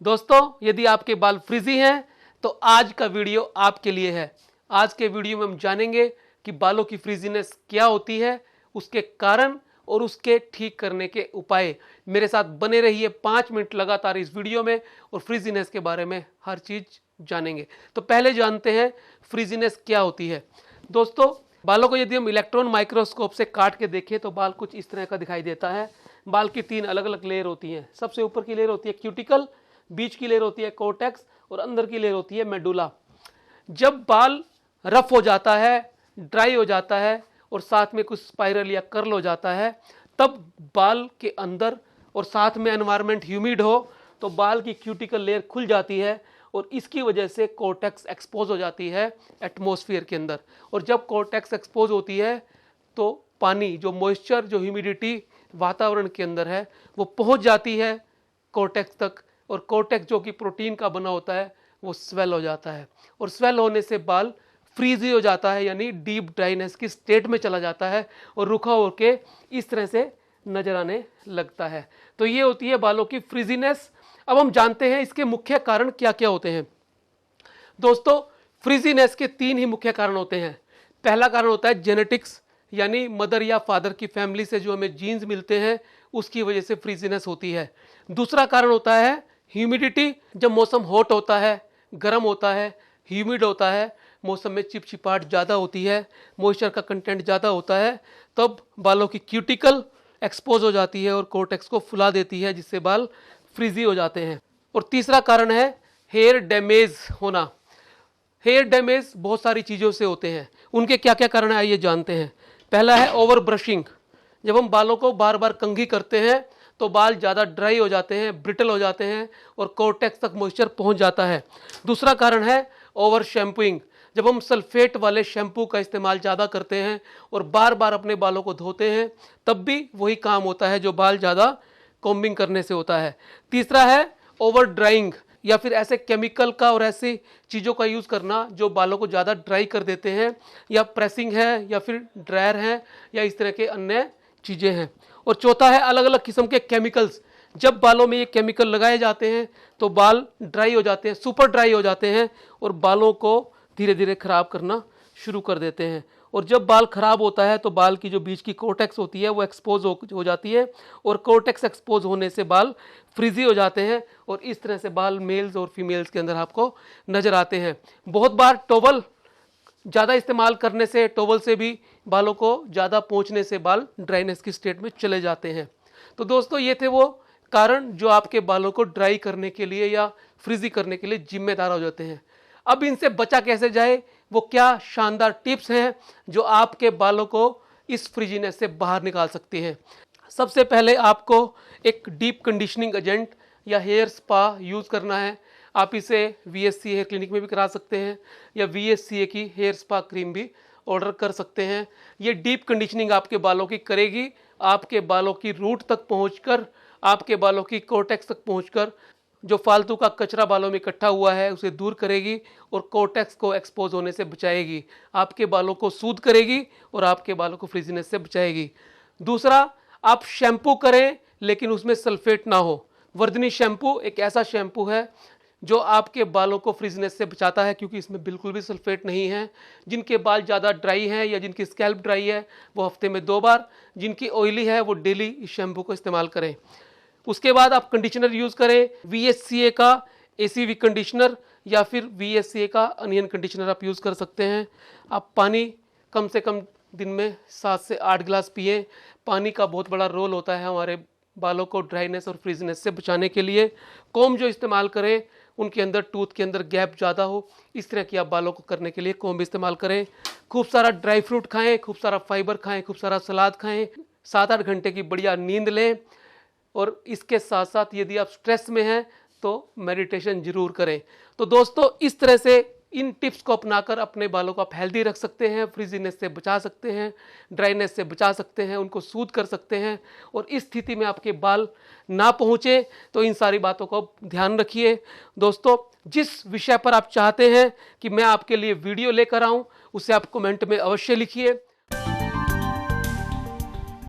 दोस्तों, यदि आपके बाल फ्रिजी हैं तो आज का वीडियो आपके लिए है। आज के वीडियो में हम जानेंगे कि बालों की फ्रिजीनेस क्या होती है, उसके कारण और उसके ठीक करने के उपाय। मेरे साथ बने रहिए 5 मिनट लगातार इस वीडियो में और फ्रिजीनेस के बारे में हर चीज जानेंगे। तो पहले जानते हैं फ्रिजीनेस क्या होती है। दोस्तों, बालों को यदि हम इलेक्ट्रॉन माइक्रोस्कोप से काट के देखें तो बाल कुछ इस तरह का दिखाई देता है। बाल की 3 अलग अलग लेयर होती हैं। सबसे ऊपर की लेयर होती है क्यूटिकल, बीच की लेयर होती है कोर्टेक्स और अंदर की लेयर होती है मेडुला। जब बाल रफ हो जाता है, ड्राई हो जाता है और साथ में कुछ स्पाइरल या कर्ल हो जाता है, तब बाल के अंदर और साथ में एनवायरनमेंट ह्यूमिड हो तो बाल की क्यूटिकल लेयर खुल जाती है और इसकी वजह से कोर्टेक्स एक्सपोज हो जाती है एटमॉस्फेयर के अंदर। और जब कोर्टेक्स एक्सपोज होती है तो पानी, जो मॉइस्चर, जो ह्यूमिडिटी वातावरण के अंदर है, वो पहुंच जाती है कोर्टेक्स तक और कोर्टेक्स जो कि प्रोटीन का बना होता है वो स्वेल हो जाता है और स्वेल होने से बाल फ्रीजी हो जाता है, यानी डीप ड्राइनेस की स्टेट में चला जाता है और रुखा होकर इस तरह से नजर आने लगता है। तो ये होती है बालों की फ्रीजीनेस। अब हम जानते हैं इसके मुख्य कारण क्या क्या होते हैं। दोस्तों, फ्रीजीनेस के 3 ही मुख्य कारण होते हैं। पहला कारण होता है जेनेटिक्स, यानी मदर या फादर की फैमिली से जो हमें जीन्स मिलते हैं उसकी वजह से फ्रीजीनेस होती है। दूसरा कारण होता है ह्यूमिडिटी। जब मौसम हॉट होता है, गर्म होता है, ह्यूमिड होता है, मौसम में चिपचिपाहट ज़्यादा होती है, मॉइस्चर का कंटेंट ज़्यादा होता है, तब बालों की क्यूटिकल एक्सपोज हो जाती है और कोर्टेक्स को फुला देती है, जिससे बाल फ्रीजी हो जाते हैं। और तीसरा कारण है हेयर डैमेज होना। हेयर डैमेज बहुत सारी चीज़ों से होते हैं। उनके क्या क्या कारण है आइए जानते हैं। पहला है ओवर ब्रशिंग। जब हम बालों को बार बार कंघी करते हैं तो बाल ज़्यादा ड्राई हो जाते हैं, ब्रिटल हो जाते हैं और कोर्टेक्स तक मॉइस्चर पहुंच जाता है। दूसरा कारण है ओवर शैम्पूइंग। जब हम सल्फेट वाले शैम्पू का इस्तेमाल ज़्यादा करते हैं और बार बार अपने बालों को धोते हैं, तब भी वही काम होता है जो बाल ज़्यादा कॉम्बिंग करने से होता है। तीसरा है ओवर ड्राइंग, या फिर ऐसे केमिकल का और ऐसी चीज़ों का यूज़ करना जो बालों को ज़्यादा ड्राई कर देते हैं, या प्रेसिंग है या फिर ड्रायर है या इस तरह के अन्य चीज़ें हैं। और चौथा है अलग अलग किस्म के केमिकल्स। जब बालों में ये केमिकल लगाए जाते हैं तो बाल ड्राई हो जाते हैं, सुपर ड्राई हो जाते हैं और बालों को धीरे धीरे ख़राब करना शुरू कर देते हैं। और जब बाल ख़राब होता है तो बाल की जो बीच की कोर्टेक्स होती है वो एक्सपोज हो जाती है और कोर्टेक्स एक्सपोज होने से बाल फ्रीजी हो जाते हैं और इस तरह से बाल मेल्स और फीमेल्स के अंदर आपको नज़र आते हैं। बहुत बार टॉवल ज़्यादा इस्तेमाल करने से, टॉवल से भी बालों को ज़्यादा पहुँचने से बाल ड्राइनेस की स्टेट में चले जाते हैं। तो दोस्तों, ये थे वो कारण जो आपके बालों को ड्राई करने के लिए या फ्रीजी करने के लिए जिम्मेदार हो जाते हैं। अब इनसे बचा कैसे जाए, वो क्या शानदार टिप्स हैं जो आपके बालों को इस फ्रीजीनेस से बाहर निकाल सकती हैं। सबसे पहले आपको एक डीप कंडीशनिंग एजेंट या हेयर स्पा यूज़ करना है। आप इसे VSC हेयर क्लिनिक में भी करा सकते हैं या VSCA की हेयर स्पा क्रीम भी ऑर्डर कर सकते हैं। ये डीप कंडीशनिंग आपके बालों की करेगी, आपके बालों की रूट तक पहुंचकर, आपके बालों की कोर्टेक्स तक पहुंचकर जो फालतू का कचरा बालों में इकट्ठा हुआ है उसे दूर करेगी और कोर्टेक्स को एक्सपोज होने से बचाएगी, आपके बालों को सूद करेगी और आपके बालों को फ्रीजीनेस से बचाएगी। दूसरा, आप शैम्पू करें लेकिन उसमें सल्फेट ना हो। वर्धनी शैम्पू एक ऐसा शैम्पू है जो आपके बालों को फ्रीजीनेस से बचाता है, क्योंकि इसमें बिल्कुल भी सल्फेट नहीं है। जिनके बाल ज़्यादा ड्राई हैं या जिनकी स्कैल्प ड्राई है वो हफ्ते में 2 बार, जिनकी ऑयली है वो डेली इस शैम्पू को इस्तेमाल करें। उसके बाद आप कंडीशनर यूज़ करें। VSCA का ACV कंडीशनर या फिर VSCA का अनियन कंडीशनर आप यूज़ कर सकते हैं। आप पानी कम से कम दिन में 7 से 8 गिलास पिए। पानी का बहुत बड़ा रोल होता है हमारे बालों को ड्राइनेस और फ्रीजीनेस से बचाने के लिए। कॉम्ब जो इस्तेमाल करें उनके अंदर टूथ के अंदर गैप ज़्यादा हो, इस तरह की आप बालों को करने के लिए कॉम्ब इस्तेमाल करें। खूब सारा ड्राई फ्रूट खाएं, खूब सारा फाइबर खाएं, खूब सारा सलाद खाएं, 7-8 घंटे की बढ़िया नींद लें और इसके साथ साथ यदि आप स्ट्रेस में हैं तो मेडिटेशन जरूर करें। तो दोस्तों, इस तरह से इन टिप्स को अपनाकर अपने बालों को आप हेल्दी रख सकते हैं, फ्रीजीनेस से बचा सकते हैं, ड्राइनेस से बचा सकते हैं, उनको सूद कर सकते हैं और इस स्थिति में आपके बाल ना पहुँचे। तो इन सारी बातों को ध्यान रखिए। दोस्तों, जिस विषय पर आप चाहते हैं कि मैं आपके लिए वीडियो लेकर आऊँ उसे आप कमेंट में अवश्य लिखिए।